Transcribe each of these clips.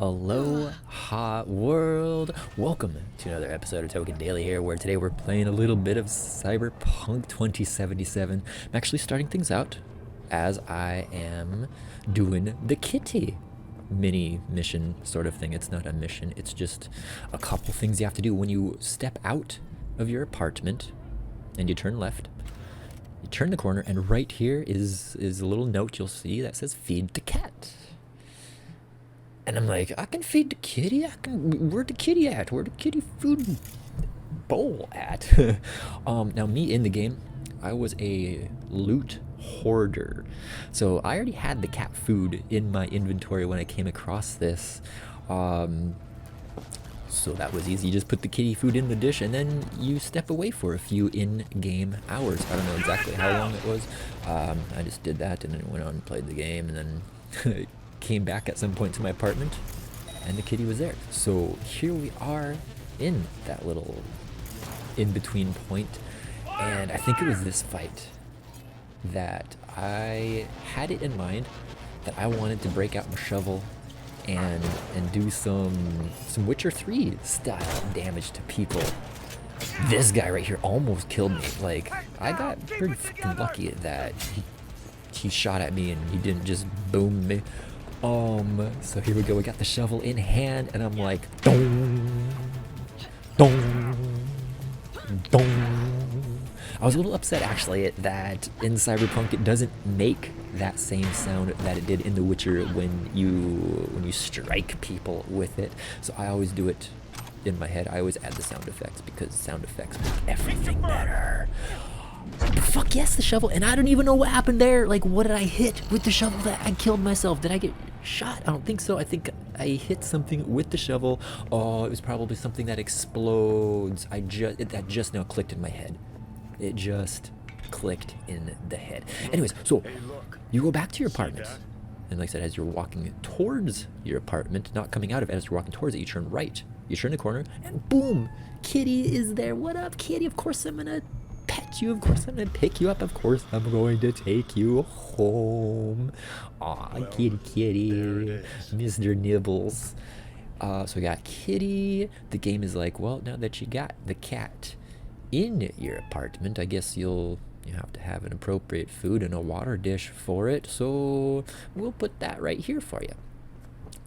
Aloha world! Welcome to another episode of Token Daily here, where today we're playing a little bit of Cyberpunk 2077. I'm actually starting things out as I am doing the kitty mini mission sort of thing. It's not a mission, it's just a couple things you have to do when you step out of your apartment and you turn left. You turn the corner, and right here is a little note you'll see that says feed the cat. And I'm like, I can feed the kitty? Where the kitty at? Where the kitty food bowl at? Now me in the game, I was a loot hoarder. So I already had the cat food in my inventory when I came across this. So that was easy. You just put the kitty food in the dish and then you step away for a few in-game hours. I don't know exactly how long it was. I just did that and then went on and played the game, and then came back at some point to my apartment and the kitty was there. So here we are in that little in-between point, and I think it was this fight that I had it in mind that I wanted to break out my shovel and do some Witcher 3 style damage to people. This guy right here almost killed me. Like, I got pretty fucking lucky that he shot at me and he didn't just boom me. So here we go. We got the shovel in hand, and I'm like, dong, dong, dong. I was a little upset actually that in Cyberpunk it doesn't make that same sound that it did in The Witcher when you strike people with it. So I always do it in my head. I always add the sound effects because sound effects make everything better. Fuck yes, the shovel. And I don't even know what happened there. Like, what did I hit with the shovel that I killed myself? Did I get shot? I don't think so. I think I hit something with the shovel. Oh, it was probably something that explodes. That just now clicked in my head. It just clicked in the head. Anyways, so you go back to your apartment. And like I said, as you're walking towards your apartment, not coming out of it, as you're walking towards it, you turn right. You turn the corner, and boom, kitty is there. What up, kitty? Of course I'm gonna pet you. Of course I'm gonna pick you up. Of course I'm going to take you home. Aw, kitty, Mr. Nibbles. So we got kitty. The game is like, well, now that you got the cat in your apartment, I guess you have to have an appropriate food and a water dish for it. So we'll put that right here for you.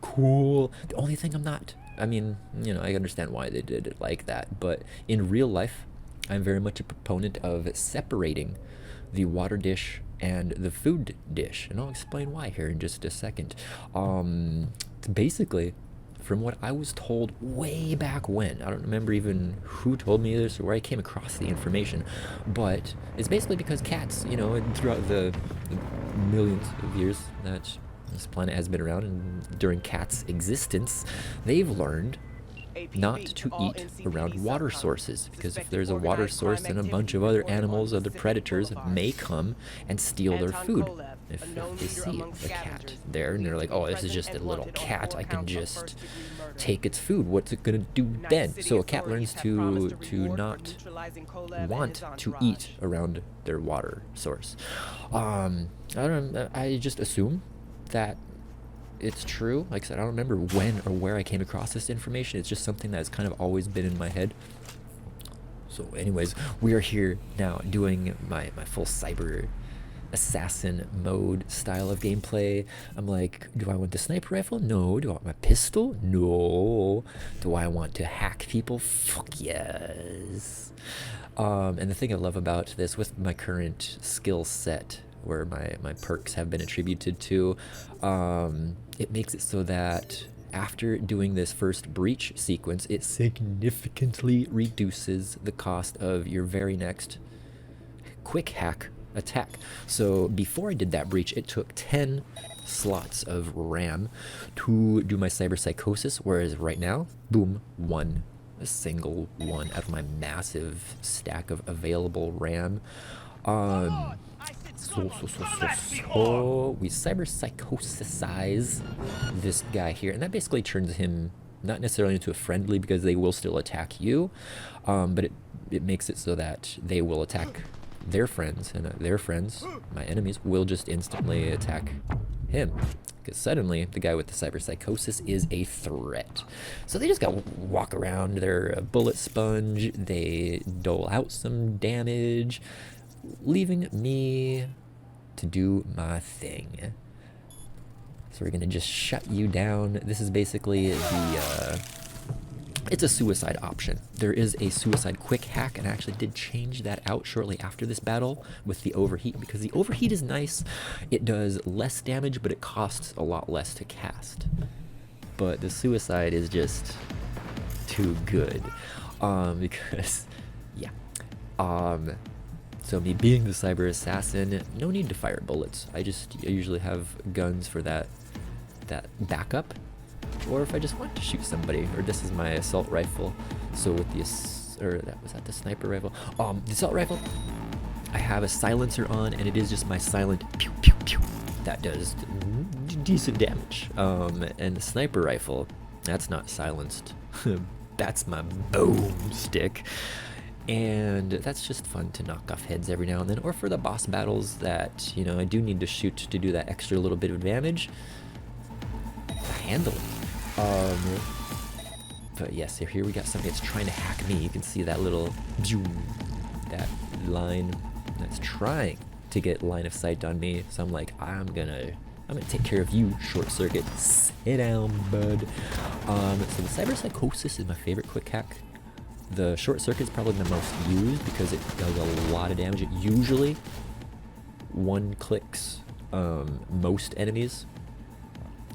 Cool. The only thing I understand why they did it like that, but in real life, I'm very much a proponent of separating the water dish and the food dish, and I'll explain why here in just a second. Basically, from what I was told way back when, I don't remember even who told me this or where I came across the information, but it's basically because cats, throughout the millions of years that this planet has been around, and during cats' existence, they've learned not to eat around water sources, because if there's a water source, then a bunch of other animals, other predators may come and steal their food. If they see a cat there and they're like, oh, this is just a little cat, I can just take its food, what's it gonna do then? So a cat learns to not want to eat around their water source. I just assume that it's true. Like I said, I don't remember when or where I came across this information. It's just something that's kind of always been in my head. So anyways, we are here now doing my full cyber assassin mode style of gameplay. I'm like, do I want the sniper rifle? No. Do I want my pistol? No. Do I want to hack people? Fuck yes. And the thing I love about this, with my current skill set, where my perks have been attributed to, it makes it so that after doing this first breach sequence, it significantly reduces the cost of your very next quick hack attack. So before I did that breach, it took 10 slots of RAM to do my cyberpsychosis, whereas right now, boom, a single one out of my massive stack of available RAM. So we cyberpsychosize this guy here, and that basically turns him not necessarily into a friendly, because they will still attack you, but it makes it so that they will attack their friends, and their friends, my enemies, will just instantly attack him. Because suddenly the guy with the cyberpsychosis is a threat. So they just gotta walk around. They're a bullet sponge. They dole out some damage, leaving me to do my thing. So we're gonna just shut you down. This is basically the it's a suicide option. There is a suicide quick hack, and I actually did change that out shortly after this battle with the overheat, because the overheat is nice. It does less damage, but it costs a lot less to cast. But the suicide is just too good, because yeah. So me being the cyber assassin, no need to fire bullets. I usually have guns for that backup. Or if I just want to shoot somebody, or this is my assault rifle. So with the, was that the sniper rifle? The assault rifle, I have a silencer on, and it is just my silent pew pew pew. That does decent damage. And the sniper rifle, that's not silenced. That's my boomstick. And that's just fun to knock off heads every now and then, or for the boss battles that, you know, I do need to shoot to do that extra little bit of damage. Handle it. But yes, here we got somebody that's trying to hack me. You can see that little that line that's trying to get line of sight on me. So I'm like, I'm gonna take care of you, short circuit. Sit down, bud. So the cyberpsychosis is my favorite quick hack. The short circuit is probably the most used because it does a lot of damage. It usually one clicks most enemies,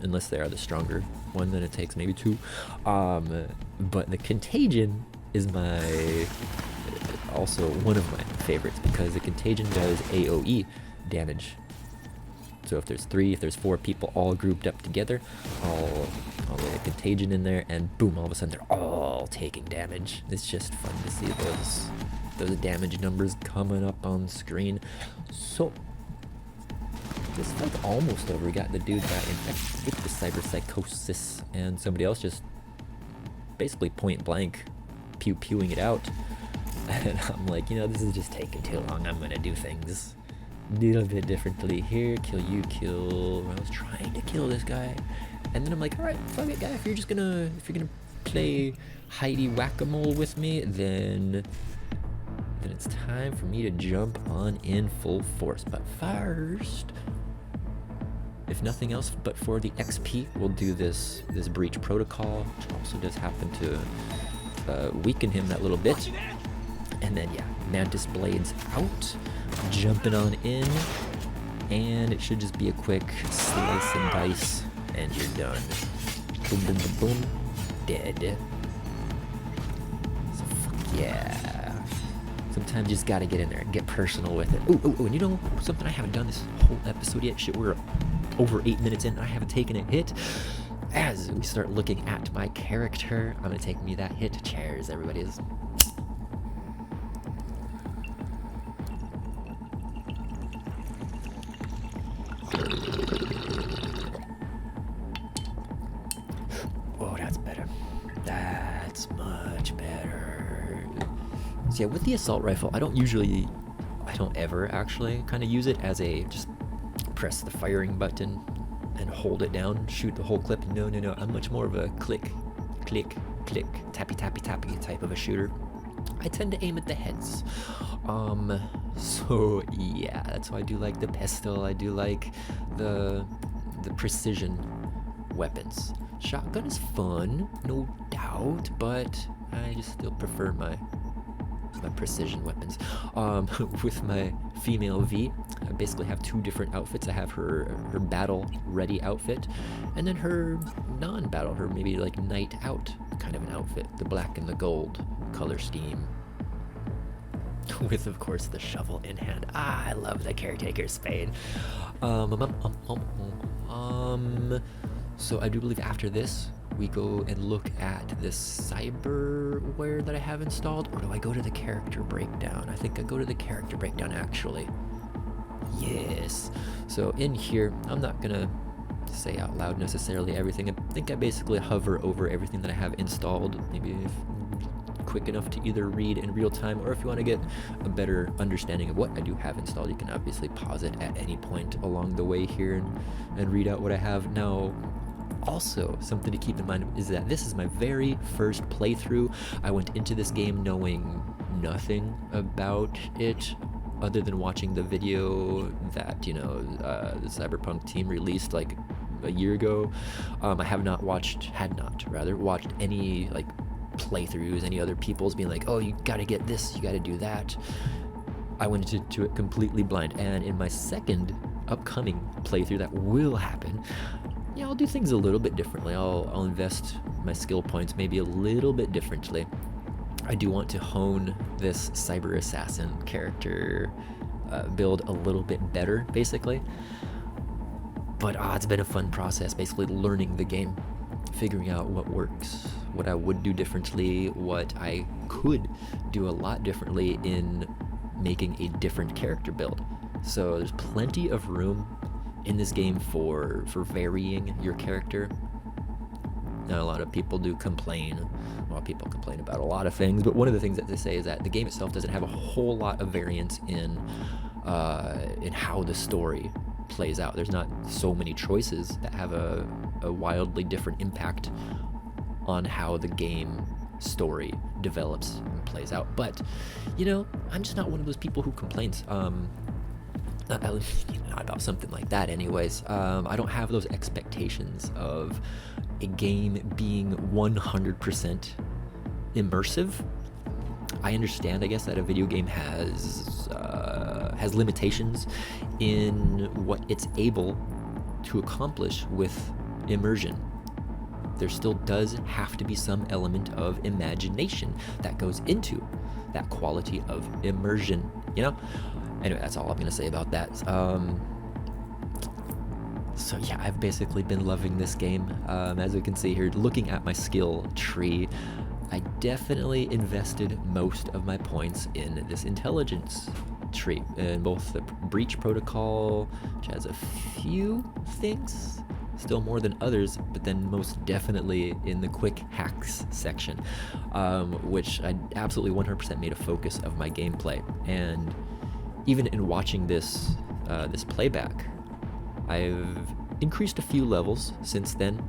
unless they are the stronger one, then it takes maybe two. But the contagion is also one of my favorites, because the contagion does AoE damage. So if there's 4 people all grouped up together, I'll lay a contagion in there, and boom, all of a sudden they're all taking damage. It's just fun to see those damage numbers coming up on screen. So this fight's almost over. We got the dude got infected with the cyberpsychosis, and somebody else just basically point blank pew-pewing it out. And I'm like, you know, this is just taking too long. I'm gonna do things a little bit differently here. Kill you, I was trying to kill this guy, and then I'm like, all right, fuck it, guy. If you're gonna play Heidi whack-a-mole with me, then it's time for me to jump on in full force. But first, if nothing else but for the XP, we'll do this breach protocol, which also does happen to weaken him that little bit. And then yeah, mantis blades out, jumping on in, and it should just be a quick slice and dice, and you're done. Boom, boom, boom, boom, dead. So fuck yeah. Sometimes you just gotta get in there and get personal with it. Oh, and you know something I haven't done this whole episode yet? Shit, we're over 8 minutes in and I haven't taken a hit. As we start looking at my character, I'm gonna take me that hit. Cheers, everybody's. Oh, that's better. That's much better. So yeah, with the assault rifle, I don't ever actually kind of use it as a just press the firing button and hold it down, shoot the whole clip. No. I'm much more of a click, click, click, tappy, tappy, tappy type of a shooter. I tend to aim at the heads. So yeah, that's why I do like the pistol. I do like the precision weapons. Shotgun is fun, no doubt, but I just still prefer my precision weapons. With my female V, I basically have 2 different outfits. I have her battle ready outfit, and then her non-battle, her maybe like night out kind of an outfit, the black and the gold color scheme, with of course the shovel in hand. I love the caretaker's spade. So I do believe after this we go and look at this cyberware that I have installed, or do I go to the character breakdown? I think I go to the character breakdown actually. Yes. So in here, I'm not gonna say out loud necessarily everything. I think I basically hover over everything that I have installed, maybe quick enough to either read in real time, or if you want to get a better understanding of what I do have installed, you can obviously pause it at any point along the way here and read out what I have. Now, also, something to keep in mind is that this is my very first playthrough. I went into this game knowing nothing about it other than watching the video that, the Cyberpunk team released like a year ago. I had not watched any like playthroughs, any other people's being like, oh, you gotta get this, you gotta do that. I went into it completely blind, and in my second upcoming playthrough that will happen, I'll do things a little bit differently. I'll invest my skill points maybe a little bit differently. I do want to hone this cyber assassin character build a little bit better, basically. But it's been a fun process, basically learning the game, figuring out what works, what I would do differently, what I could do a lot differently in making a different character build. So there's plenty of room in this game for varying your character. Now, a lot of people do complain. Well, people complain about a lot of things, but one of the things that they say is that the game itself doesn't have a whole lot of variance in how the story plays out. There's not so many choices that have a wildly different impact on how the game story develops and plays out. But, I'm just not one of those people who complains. Not about something like that anyways. I don't have those expectations of a game being 100% immersive. I understand, I guess, that a video game has limitations in what it's able to accomplish with immersion. There still does have to be some element of imagination that goes into that quality of immersion, Anyway, that's all I'm going to say about that. So yeah, I've basically been loving this game. As we can see here, looking at my skill tree, I definitely invested most of my points in this intelligence tree, in both the breach protocol, which has a few things, still more than others, but then most definitely in the quick hacks section, which I absolutely 100% made a focus of my gameplay. And even in watching this playback, I've increased a few levels since then,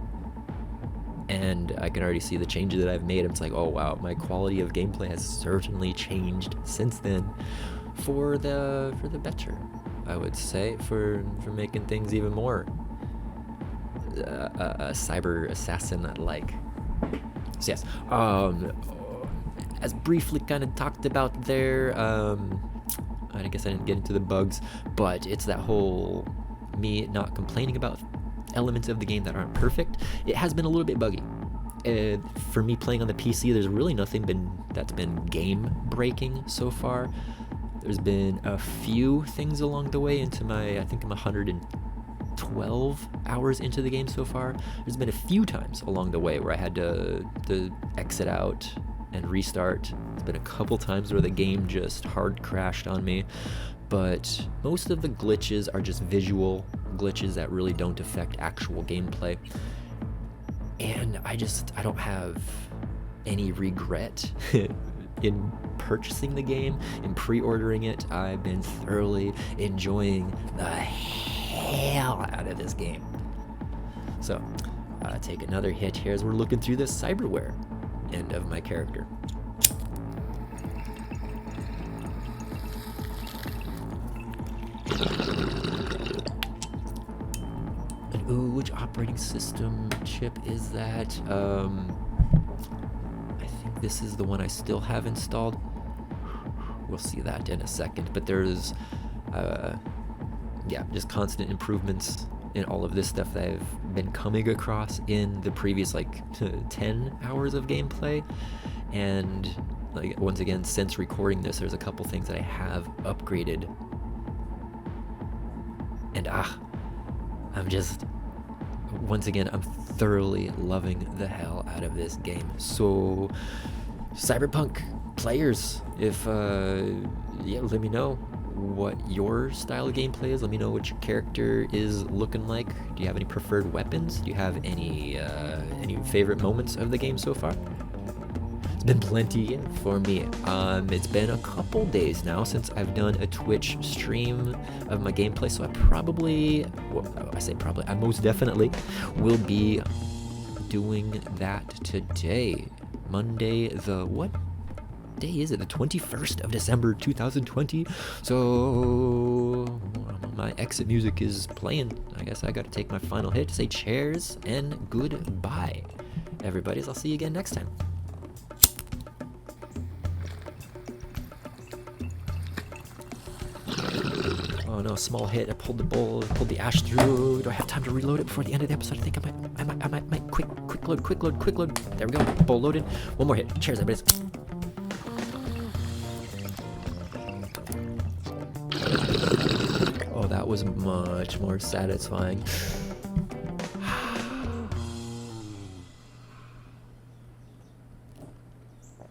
and I can already see the changes that I've made. It's like, oh wow, my quality of gameplay has certainly changed since then, for the better, I would say, for making things even more a cyber assassin like. So yes, as briefly kind of talked about there. I guess I didn't get into the bugs, but it's that whole me not complaining about elements of the game that aren't perfect. It has been a little bit buggy. For me playing on the PC, there's really nothing that's been game breaking so far. There's been a few things along the way into I think I'm 112 hours into the game so far. There's been a few times along the way where I had to exit out and restart. There's been a couple times where the game just hard crashed on me, but most of the glitches are just visual glitches that really don't affect actual gameplay. And I don't have any regret in purchasing the game, in pre-ordering it. I've been thoroughly enjoying the hell out of this game. So take another hit here as we're looking through this cyberware end of my character. And ooh, which operating system chip is that? I think this is the one I still have installed. We'll see that in a second, but there's just constant improvements in all of this stuff that I've been coming across in the previous 10 hours of gameplay. And once again, since recording this, there's a couple things that I have upgraded, and I'm thoroughly loving the hell out of this game. So Cyberpunk players, if let me know what your style of gameplay is. Let me know what your character is looking like. Do you have any preferred weapons? Do you have any favorite moments of the game so far? been plenty for me. It's been a couple days now since I've done a Twitch stream of my gameplay, so I most definitely will be doing that today. Monday, what day is it? The 21st of December 2020. So my exit music is playing. I guess I gotta take my final hit to say cheers and goodbye, everybody. I'll see you again next time. Oh no, small hit. I pulled the bowl, pulled the ash through. Do I have time to reload it before the end of the episode? I think I might. Quick load. There we go. Bowl loaded. One more hit. Cheers, everybody. Oh, that was much more satisfying.